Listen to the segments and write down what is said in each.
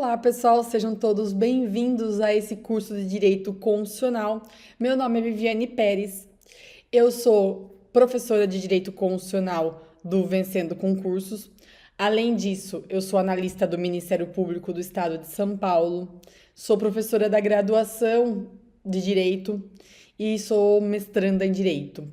Olá, pessoal, sejam todos bem-vindos a esse curso de Direito Constitucional. Meu nome é Viviane Pérez, eu sou professora de Direito Constitucional do Vencendo Concursos. Além disso, eu sou analista do Ministério Público do Estado de São Paulo, sou professora da graduação de Direito e sou mestranda em Direito.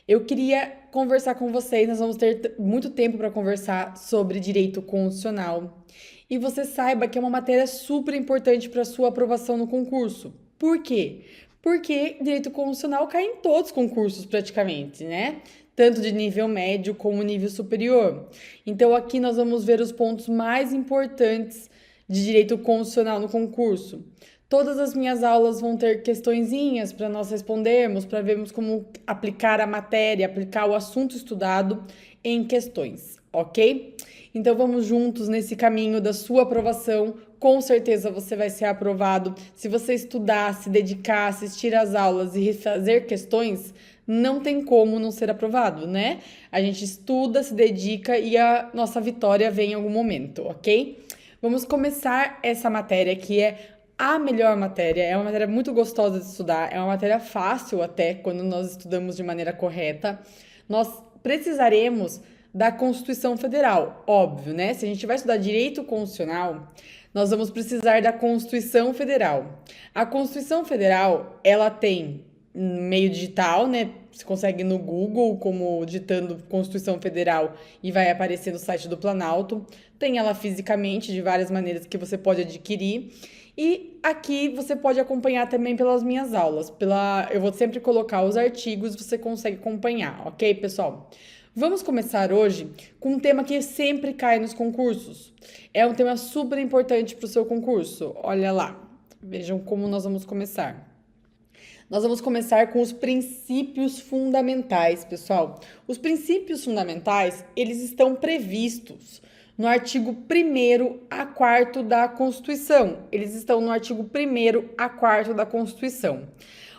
Eu queria conversar com vocês, nós vamos ter muito tempo para conversar sobre direito constitucional. E você saiba que é uma matéria super importante para a sua aprovação no concurso. Por quê? Porque direito constitucional cai em todos os concursos praticamente, né? Tanto de nível médio como nível superior. Então aqui nós vamos ver os pontos mais importantes de direito constitucional no concurso. Todas as minhas aulas vão ter questõezinhas para nós respondermos, para vermos como aplicar a matéria, aplicar o assunto estudado em questões, ok? Então vamos juntos nesse caminho da sua aprovação. Com certeza você vai ser aprovado. Se você estudar, se dedicar, assistir às aulas e refazer questões, não tem como não ser aprovado, né? A gente estuda, se dedica e a nossa vitória vem em algum momento, ok? Vamos começar essa matéria que é a melhor matéria, é uma matéria muito gostosa de estudar, é uma matéria fácil até quando nós estudamos de maneira correta. Nós precisaremos da Constituição Federal, óbvio, né? Se a gente vai estudar direito constitucional, nós vamos precisar da Constituição Federal. A Constituição Federal, ela tem meio digital, né? Você consegue no Google, como digitando Constituição Federal e vai aparecer no site do Planalto. Tem ela fisicamente, de várias maneiras que você pode adquirir. E aqui você pode acompanhar também pelas minhas aulas. Eu vou sempre colocar os artigos, você consegue acompanhar, ok, pessoal? Vamos começar hoje com um tema que sempre cai nos concursos. É um tema super importante para o seu concurso. Olha lá, vejam como nós vamos começar. Nós vamos começar com os princípios fundamentais, pessoal. Os princípios fundamentais, eles estão previstos no artigo 1º a 4º da Constituição. Eles estão no artigo 1º a 4º da Constituição.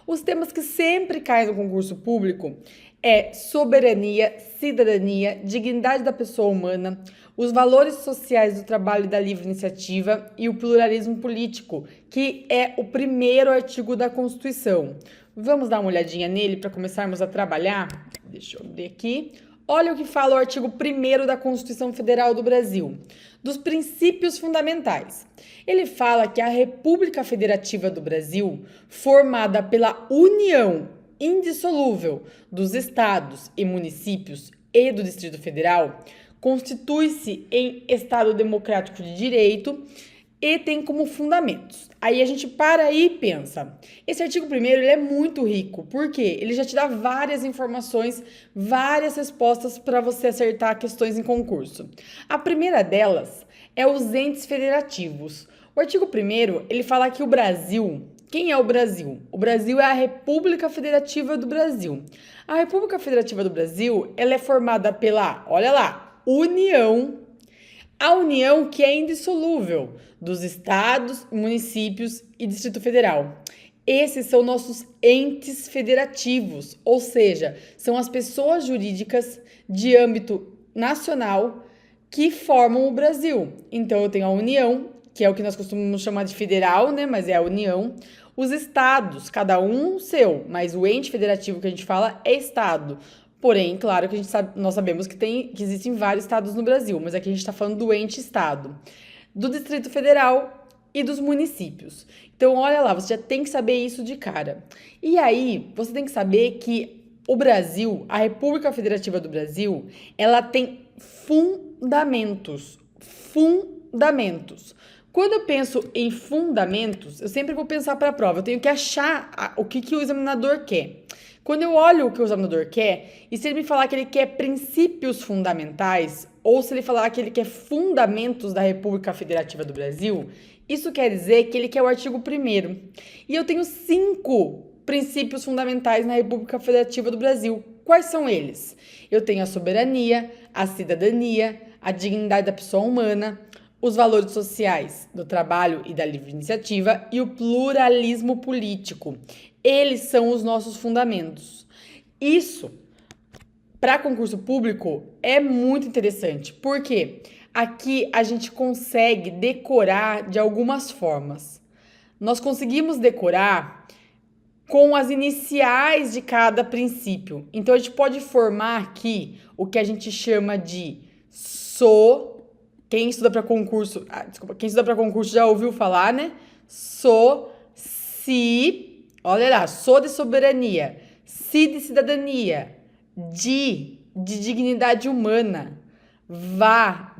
Os temas que sempre caem no concurso público é soberania, cidadania, dignidade da pessoa humana, os valores sociais do trabalho e da livre iniciativa e o pluralismo político, que é o 1º artigo da Constituição. Vamos dar uma olhadinha nele para começarmos a trabalhar? Deixa eu abrir aqui. Olha o que fala o artigo 1º da Constituição Federal do Brasil, dos princípios fundamentais. Ele fala que a República Federativa do Brasil, formada pela união indissolúvel dos estados e municípios e do Distrito Federal, constitui-se em Estado democrático de direito e tem como fundamentos. Aí a gente para aí e pensa. Esse artigo 1º ele é muito rico, porque ele já te dá várias informações, várias respostas para você acertar questões em concurso. A primeira delas é os entes federativos. O artigo 1º ele fala que o Brasil, quem é o Brasil? O Brasil é a República Federativa do Brasil. A República Federativa do Brasil, ela é formada pela, olha lá, a união que é indissolúvel dos estados, municípios e Distrito Federal. Esses são nossos entes federativos, ou seja, são as pessoas jurídicas de âmbito nacional que formam o Brasil. Então, eu tenho a União, que é o que nós costumamos chamar de federal, né? Mas é a União. Os estados, cada um seu, mas o ente federativo que a gente fala é estado. Porém, claro que nós sabemos que existem vários estados no Brasil, mas aqui a gente está falando do ente estado, do Distrito Federal e dos municípios. Então, olha lá, você já tem que saber isso de cara. E aí, você tem que saber que o Brasil, a República Federativa do Brasil, ela tem fundamentos. Fundamentos. Quando eu penso em fundamentos, eu sempre vou pensar para a prova. Eu tenho que achar o que o examinador quer. Quando eu olho o que o examinador quer, e se ele me falar que ele quer princípios fundamentais, ou se ele falar que ele quer fundamentos da República Federativa do Brasil, isso quer dizer que ele quer o artigo 1º. E eu tenho 5 princípios fundamentais na República Federativa do Brasil. Quais são eles? Eu tenho a soberania, a cidadania, a dignidade da pessoa humana, os valores sociais do trabalho e da livre iniciativa e o pluralismo político. Eles são os nossos fundamentos. Isso, para concurso público, é muito interessante. Por quê? Aqui a gente consegue decorar de algumas formas. Nós conseguimos decorar com as iniciais de cada princípio. Então, a gente pode formar aqui o que a gente chama de quem estuda para concurso, quem estuda para concurso já ouviu falar, né? Olha lá, de soberania, de cidadania, de dignidade humana,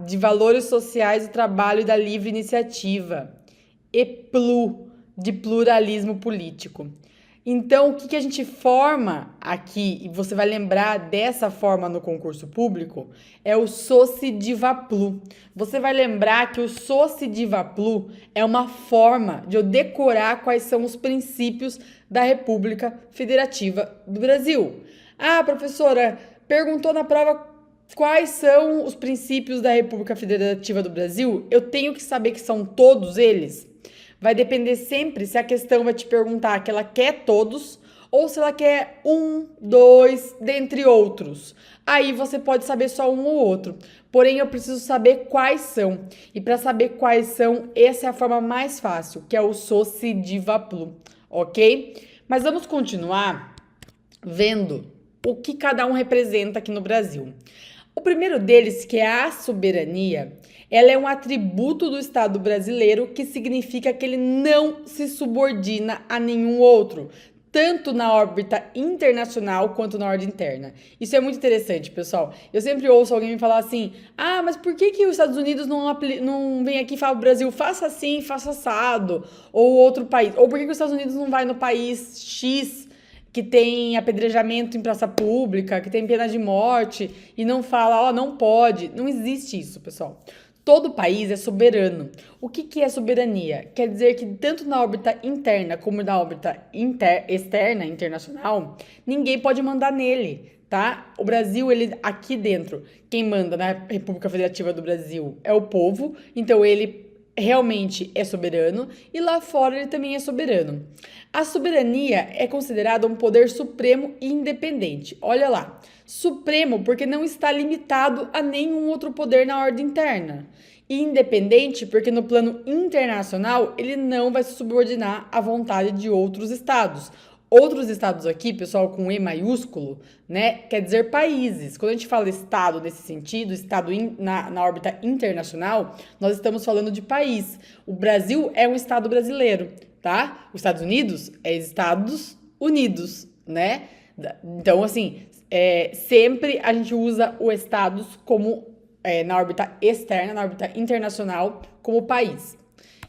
de valores sociais do trabalho e da livre iniciativa, e de pluralismo político. Então, o que a gente forma aqui, e você vai lembrar dessa forma no concurso público, é o Soci-Diva-Plu. Você vai lembrar que o Soci-Diva-Plu é uma forma de eu decorar quais são os princípios da República Federativa do Brasil. Ah, professora, perguntou na prova quais são os princípios da República Federativa do Brasil? Eu tenho que saber que são todos eles? Vai depender sempre se a questão vai te perguntar que ela quer todos ou se ela quer um, dois, dentre outros. Aí você pode saber só um ou outro. Porém, eu preciso saber quais são. E para saber quais são, essa é a forma mais fácil, que é o Soci-Diva-Plu, ok? Mas vamos continuar vendo o que cada um representa aqui no Brasil. O primeiro deles, que é a soberania, ela é um atributo do Estado brasileiro que significa que ele não se subordina a nenhum outro, tanto na órbita internacional quanto na órbita interna. Isso é muito interessante, pessoal. Eu sempre ouço alguém me falar assim, mas por que os Estados Unidos não vem aqui e fala, Brasil, faça assim, faça assado, ou outro país? Ou por que os Estados Unidos não vai no país X, que tem apedrejamento em praça pública, que tem pena de morte, e não fala, não pode. Não existe isso, pessoal. Todo país é soberano. O que é soberania? Quer dizer que tanto na órbita interna como na órbita externa, internacional, ninguém pode mandar nele, tá? O Brasil, ele aqui dentro, quem manda na República Federativa do Brasil é o povo, então ele realmente é soberano, e lá fora ele também é soberano. A soberania é considerada um poder supremo e independente. Olha lá, supremo porque não está limitado a nenhum outro poder na ordem interna. E independente porque no plano internacional ele não vai se subordinar à vontade de outros estados. Outros estados aqui, pessoal, com E maiúsculo, né, quer dizer países. Quando a gente fala estado nesse sentido, estado na órbita internacional, nós estamos falando de país. O Brasil é um estado brasileiro, tá? Os Estados Unidos é Estados Unidos, né? Então, assim, sempre a gente usa o estados como, na órbita externa, na órbita internacional, como país.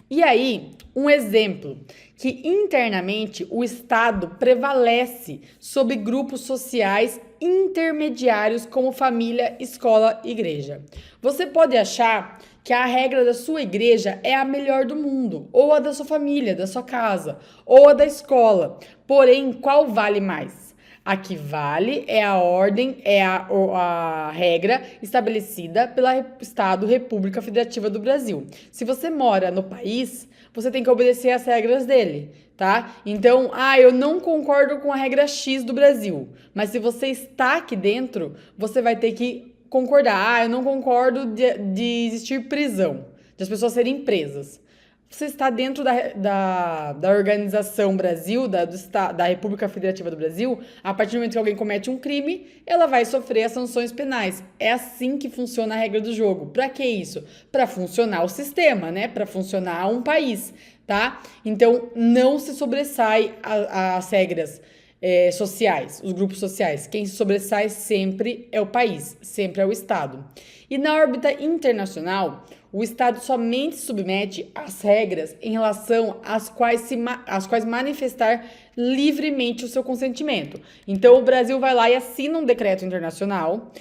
E aí, um exemplo, que internamente o Estado prevalece sobre grupos sociais intermediários como família, escola e igreja. Você pode achar que a regra da sua igreja é a melhor do mundo, ou a da sua família, da sua casa, ou a da escola. Porém, qual vale mais? A que vale é a ordem, a regra estabelecida pela Estado República Federativa do Brasil. Se você mora no país, você tem que obedecer às regras dele, tá? Então, eu não concordo com a regra X do Brasil, mas se você está aqui dentro, você vai ter que concordar. Eu não concordo de existir prisão, de as pessoas serem presas. Você está dentro da Organização Brasil, da República Federativa do Brasil, a partir do momento que alguém comete um crime, ela vai sofrer as sanções penais. É assim que funciona a regra do jogo. Para que isso? Para funcionar o sistema, né? Para funcionar um país, tá? Então, não se sobressai as regras sociais, os grupos sociais. Quem se sobressai sempre é o país, sempre é o Estado. E na órbita internacional, o Estado somente submete às regras em relação às quais manifestar livremente o seu consentimento. Então, o Brasil vai lá e assina um decreto internacional,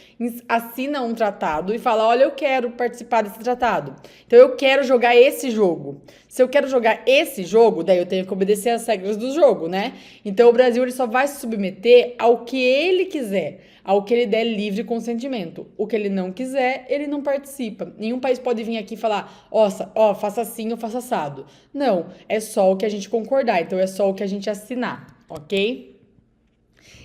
assina um tratado e fala, olha, eu quero participar desse tratado. Então, eu quero jogar esse jogo. Se eu quero jogar esse jogo, daí eu tenho que obedecer às regras do jogo, né? Então, o Brasil ele só vai se submeter ao que ele quiser, ao que ele der livre consentimento. O que ele não quiser, ele não participa. Nenhum país pode vir aqui e falar, faça assim ou faça assado. Não, é só o que a gente concordar, então é só o que a gente assinar, ok?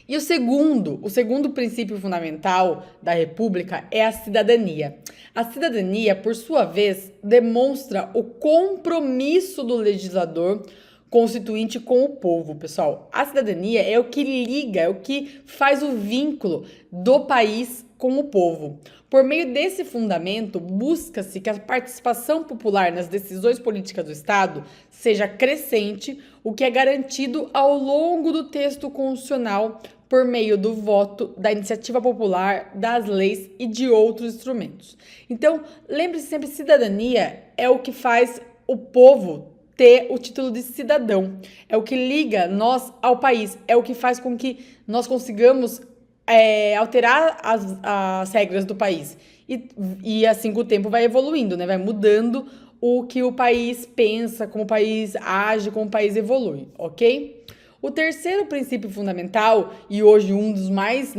E o segundo princípio fundamental da República é a cidadania. A cidadania, por sua vez, demonstra o compromisso do legislador constituinte com o povo, pessoal. A cidadania é o que liga, é o que faz o vínculo do país com o povo. Por meio desse fundamento, busca-se que a participação popular nas decisões políticas do Estado seja crescente, o que é garantido ao longo do texto constitucional por meio do voto, da iniciativa popular, das leis e de outros instrumentos. Então, lembre-se sempre, cidadania é o que faz o povo ter o título de cidadão. É o que liga nós ao país, é o que faz com que nós consigamos alterar as regras do país. E assim com o tempo vai evoluindo, né? Vai mudando o que o país pensa, como o país age, como o país evolui, ok? O terceiro princípio fundamental, e hoje um dos mais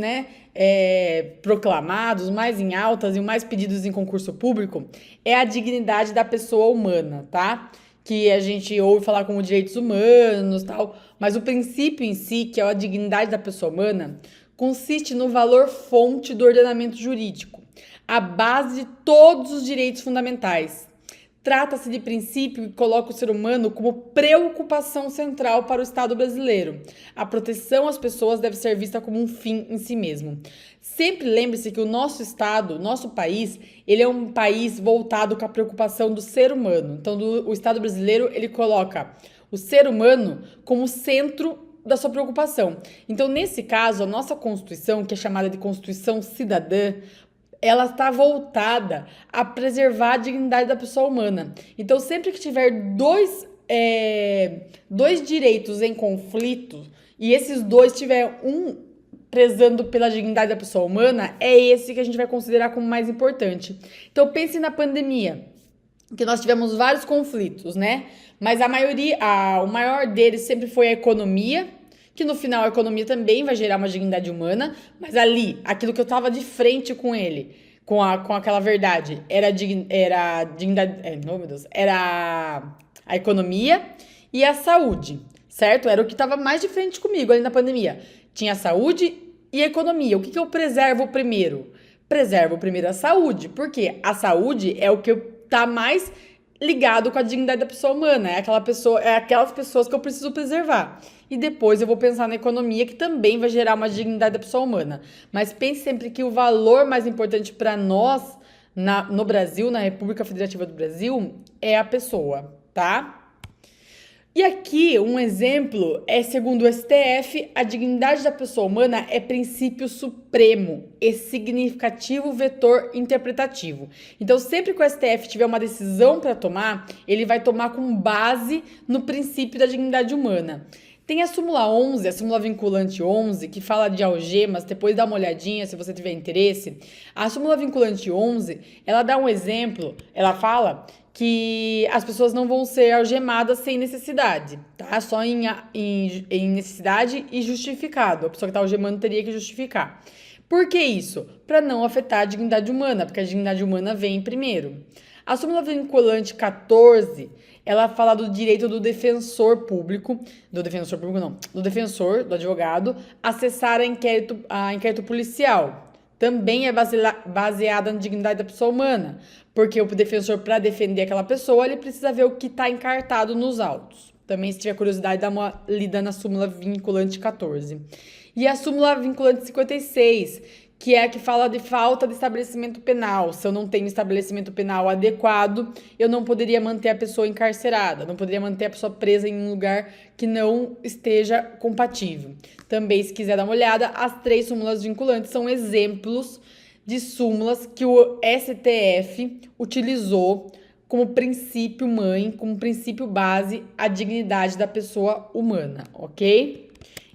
proclamados, mais em altas e mais pedidos em concurso público, é a dignidade da pessoa humana, tá? Que a gente ouve falar como direitos humanos, tal, mas o princípio em si, que é a dignidade da pessoa humana, consiste no valor fonte do ordenamento jurídico, a base de todos os direitos fundamentais. Trata-se de princípio que coloca o ser humano como preocupação central para o Estado brasileiro. A proteção às pessoas deve ser vista como um fim em si mesmo. Sempre lembre-se que o nosso Estado, o nosso país, ele é um país voltado com a preocupação do ser humano. Então, o Estado brasileiro, ele coloca o ser humano como centro da sua preocupação. Então, nesse caso, a nossa Constituição, que é chamada de Constituição Cidadã, ela está voltada a preservar a dignidade da pessoa humana. Então, sempre que tiver dois direitos em conflito e esses dois tiver um prezando pela dignidade da pessoa humana, é esse que a gente vai considerar como mais importante. Então, pense na pandemia, que nós tivemos vários conflitos, né? Mas o maior deles sempre foi a economia, que no final a economia também vai gerar uma dignidade humana, mas ali, aquilo que eu estava de frente com ele, com aquela verdade, era a economia e a saúde, certo? Era o que estava mais de frente comigo ali na pandemia. Tinha a saúde e a economia. O que eu preservo primeiro? Preservo primeiro a saúde, porque a saúde é o que está mais ligado com a dignidade da pessoa humana, aquelas pessoas que eu preciso preservar. E depois eu vou pensar na economia, que também vai gerar uma dignidade da pessoa humana. Mas pense sempre que o valor mais importante para nós, no Brasil, na República Federativa do Brasil, é a pessoa, tá? E aqui, um exemplo é, segundo o STF, a dignidade da pessoa humana é princípio supremo e significativo vetor interpretativo. Então, sempre que o STF tiver uma decisão para tomar, ele vai tomar com base no princípio da dignidade humana. Tem a súmula 11, a súmula vinculante 11, que fala de algemas, depois dá uma olhadinha se você tiver interesse. A súmula vinculante 11, ela dá um exemplo, ela fala que as pessoas não vão ser algemadas sem necessidade, tá? Só em necessidade e justificado. A pessoa que está algemando teria que justificar. Por que isso? Para não afetar a dignidade humana, porque a dignidade humana vem primeiro. A súmula vinculante 14, ela fala do direito do defensor, do advogado, acessar a inquérito policial. Também é baseada na dignidade da pessoa humana, porque o defensor, para defender aquela pessoa, ele precisa ver o que está encartado nos autos. Também, se tiver curiosidade, dá uma lida na súmula vinculante 14. E a súmula vinculante 56, que é a que fala de falta de estabelecimento penal. Se eu não tenho estabelecimento penal adequado, eu não poderia manter a pessoa encarcerada, não poderia manter a pessoa presa em um lugar que não esteja compatível. Também, se quiser dar uma olhada, as 3 súmulas vinculantes são exemplos de súmulas que o STF utilizou como princípio mãe, como princípio base, a dignidade da pessoa humana, ok?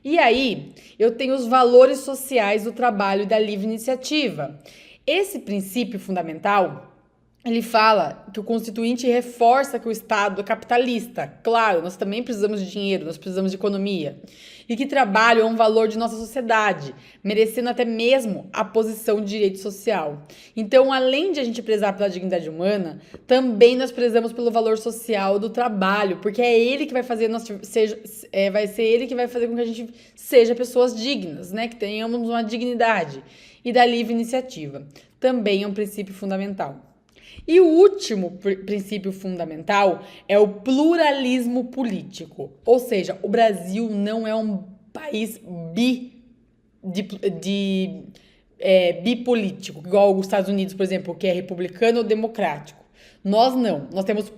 E aí, eu tenho os valores sociais do trabalho e da livre iniciativa. Esse princípio fundamental, ele fala que o Constituinte reforça que o Estado é capitalista. Claro, nós também precisamos de dinheiro, nós precisamos de economia. e que trabalho é um valor de nossa sociedade, merecendo até mesmo a posição de direito social. Então, além de a gente prezar pela dignidade humana, também nós prezamos pelo valor social do trabalho, porque é ele que vai fazer vai ser ele que vai fazer com que a gente seja pessoas dignas, né? Que tenhamos uma dignidade e da livre iniciativa. Também é um princípio fundamental. E o último princípio fundamental é o pluralismo político. Ou seja, o Brasil não é um país bipolítico, igual os Estados Unidos, por exemplo, que é republicano ou democrático. Nós não. Nós temos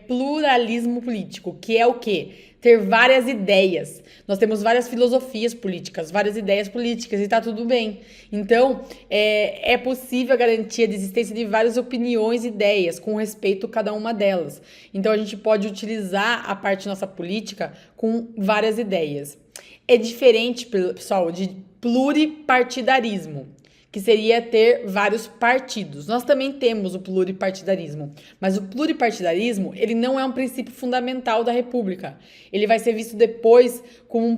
pluralismo político, que é o quê? Ter várias ideias. Nós temos várias filosofias políticas, várias ideias políticas e tá tudo bem. Então, é possível a garantia de existência de várias opiniões e ideias, com respeito a cada uma delas. Então, a gente pode utilizar a parte nossa política com várias ideias. É diferente, pessoal, de pluripartidarismo, que seria ter vários partidos. Nós também temos o pluripartidarismo, mas o pluripartidarismo, ele não é um princípio fundamental da República. Ele vai ser visto depois como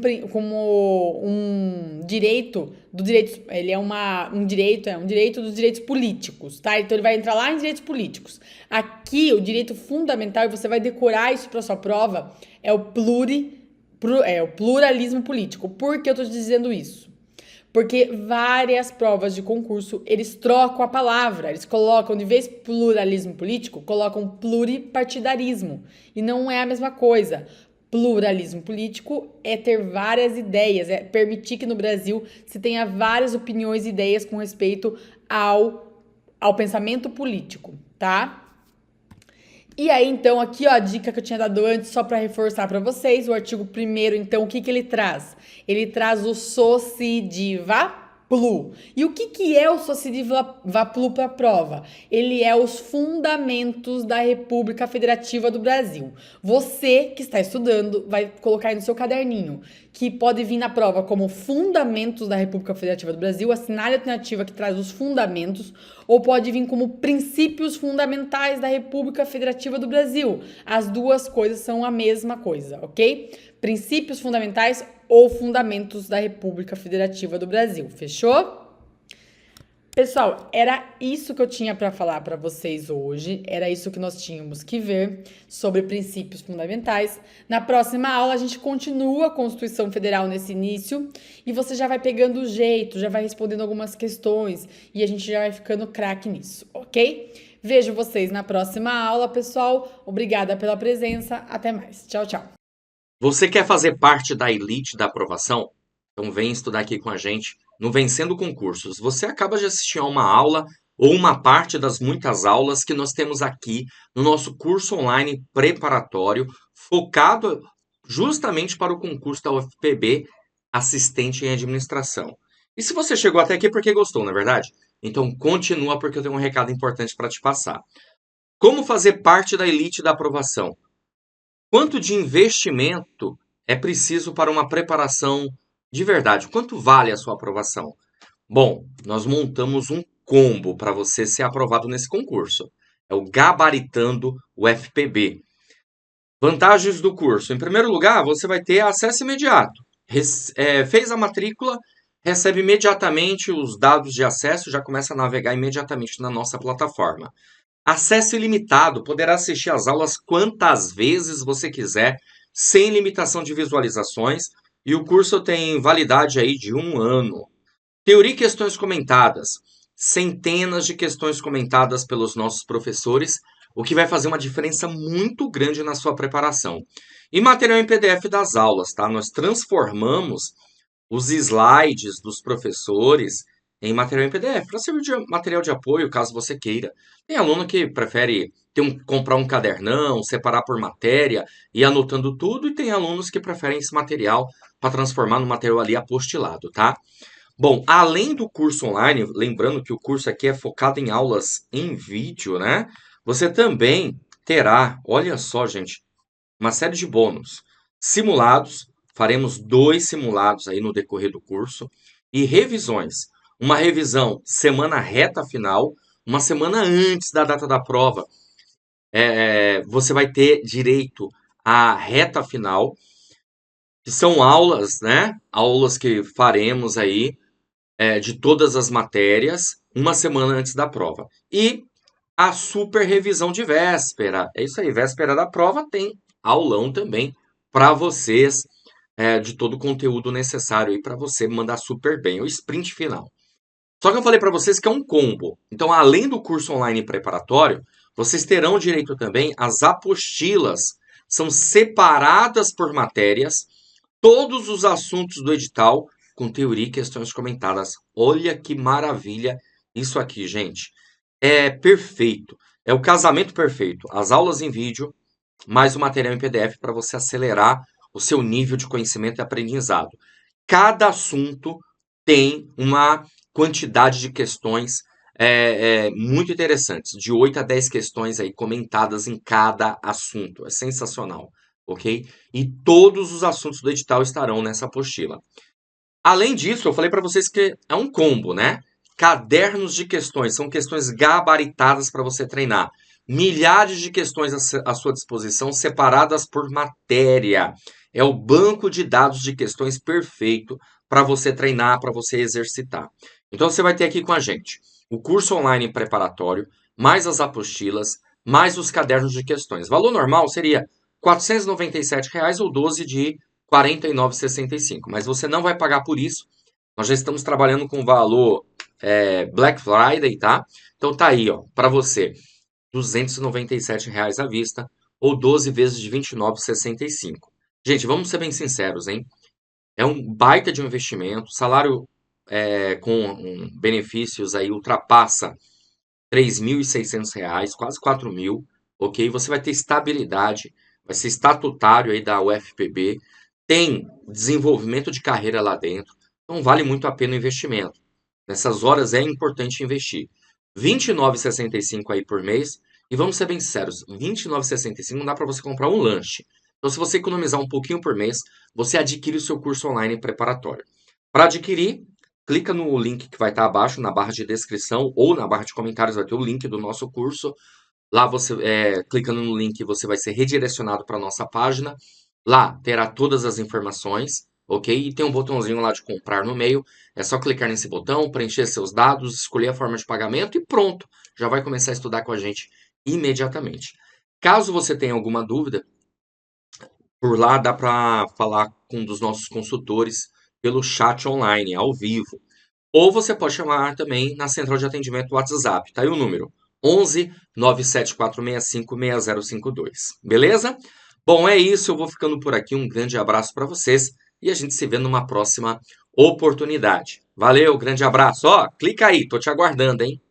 um direito do direito, ele é um direito dos direitos políticos, tá? Então ele vai entrar lá em direitos políticos. Aqui, o direito fundamental, e você vai decorar isso para sua prova, é o pluralismo político. Por que eu estou dizendo isso? Porque várias provas de concurso, eles trocam a palavra. Eles colocam, de vez pluralismo político, colocam pluripartidarismo. E não é a mesma coisa. Pluralismo político é ter várias ideias, é permitir que no Brasil se tenha várias opiniões e ideias com respeito ao pensamento político, tá? E aí, então, aqui, ó, a dica que eu tinha dado antes, só para reforçar para vocês, o artigo 1º, então, o que ele traz? Ele traz o Socidiva Plu. E o que é o Socidiva Plu para a prova? Ele é os fundamentos da República Federativa do Brasil. Você que está estudando vai colocar aí no seu caderninho, que pode vir na prova como fundamentos da República Federativa do Brasil, assinale a alternativa que traz os fundamentos, ou pode vir como princípios fundamentais da República Federativa do Brasil. As duas coisas são a mesma coisa, ok? Princípios fundamentais ou fundamentos da República Federativa do Brasil. Fechou? Pessoal, era isso que eu tinha para falar para vocês hoje. Era isso que nós tínhamos que ver sobre princípios fundamentais. Na próxima aula, a gente continua a Constituição Federal nesse início e você já vai pegando o jeito, já vai respondendo algumas questões e a gente já vai ficando craque nisso, ok? Vejo vocês na próxima aula, pessoal. Obrigada pela presença. Até mais. Tchau, tchau. Você quer fazer parte da elite da aprovação? Então vem estudar aqui com a gente no Vencendo Concursos. Você acaba de assistir a uma aula ou uma parte das muitas aulas que nós temos aqui no nosso curso online preparatório, focado justamente para o concurso da UFPB, assistente em administração. E se você chegou até aqui é porque gostou, não é verdade? Então continua porque eu tenho um recado importante para te passar. Como fazer parte da elite da aprovação? Quanto de investimento é preciso para uma preparação de verdade? Quanto vale a sua aprovação? Bom, nós montamos um combo para você ser aprovado nesse concurso. É o Gabaritando UFPB. Vantagens do curso. Em primeiro lugar, você vai ter acesso imediato. Fez a matrícula, recebe imediatamente os dados de acesso, já começa a navegar imediatamente na nossa plataforma. Acesso ilimitado, poderá assistir às aulas quantas vezes você quiser, sem limitação de visualizações, e o curso tem validade aí de 1 ano. Teoria e questões comentadas. Centenas de questões comentadas pelos nossos professores, o que vai fazer uma diferença muito grande na sua preparação. E material em PDF das aulas, tá? Nós transformamos os slides dos professores em material em PDF, para servir de material de apoio, caso você queira. Tem aluno que prefere comprar um cadernão, separar por matéria e ir anotando tudo, e tem alunos que preferem esse material para transformar no material ali apostilado, tá? Bom, além do curso online, lembrando que o curso aqui é focado em aulas em vídeo, né? Você também terá, olha só, gente, uma série de bônus. Simulados, faremos 2 simulados aí no decorrer do curso, e revisões. Uma revisão semana reta final, uma semana antes da data da prova, você vai ter direito à reta final, que são aulas, né? Aulas que faremos aí de todas as matérias, uma semana antes da prova. E a super revisão de véspera. É isso aí, véspera da prova tem aulão também para vocês, de todo o conteúdo necessário aí para você mandar super bem, o sprint final. Só que eu falei para vocês que é um combo. Então, além do curso online preparatório, vocês terão direito também às apostilas. São separadas por matérias, todos os assuntos do edital, com teoria e questões comentadas. Olha que maravilha isso aqui, gente. É perfeito. É o casamento perfeito. As aulas em vídeo, mais o material em PDF para você acelerar o seu nível de conhecimento e aprendizado. Cada assunto tem uma quantidade de questões muito interessantes, de 8 a 10 questões aí comentadas em cada assunto. É sensacional, ok? E todos os assuntos do edital estarão nessa apostila. Além disso, eu falei para vocês que é um combo, né? Cadernos de questões, são questões gabaritadas para você treinar. Milhares de questões à sua disposição, separadas por matéria. É o banco de dados de questões perfeito para você treinar, para você exercitar. Então você vai ter aqui com a gente o curso online preparatório, mais as apostilas, mais os cadernos de questões. Valor normal seria R$ 497 ou 12 de 49,65. Mas você não vai pagar por isso. Nós já estamos trabalhando com valor Black Friday, tá? Então tá aí, ó, para você, R$ 297 à vista ou 12 vezes de 29,65. Gente, vamos ser bem sinceros, hein? É um baita de um investimento. Salário com benefícios aí ultrapassa R$ 3.600, quase 4.000, ok? Você vai ter estabilidade, vai ser estatutário aí da UFPB, tem desenvolvimento de carreira lá dentro, então vale muito a pena o investimento. Nessas horas é importante investir. R$ 29,65 aí por mês, e vamos ser bem sinceros, R$ 29,65 não dá para você comprar um lanche. Então, se você economizar um pouquinho por mês, você adquire o seu curso online preparatório. Para adquirir, clica no link que vai estar abaixo na barra de descrição ou na barra de comentários vai ter o link do nosso curso. Lá você, clicando no link, você vai ser redirecionado para a nossa página. Lá terá todas as informações, ok? E tem um botãozinho lá de comprar no meio. É só clicar nesse botão, preencher seus dados, escolher a forma de pagamento e pronto. Já vai começar a estudar com a gente imediatamente. Caso você tenha alguma dúvida, por lá dá para falar com um dos nossos consultores pelo chat online, ao vivo. Ou você pode chamar também na central de atendimento WhatsApp. Tá aí o número: 11 97465 6052. Beleza? Bom, é isso. Eu vou ficando por aqui. Um grande abraço para vocês e a gente se vê numa próxima oportunidade. Valeu, grande abraço. Ó, clica aí, tô te aguardando, hein?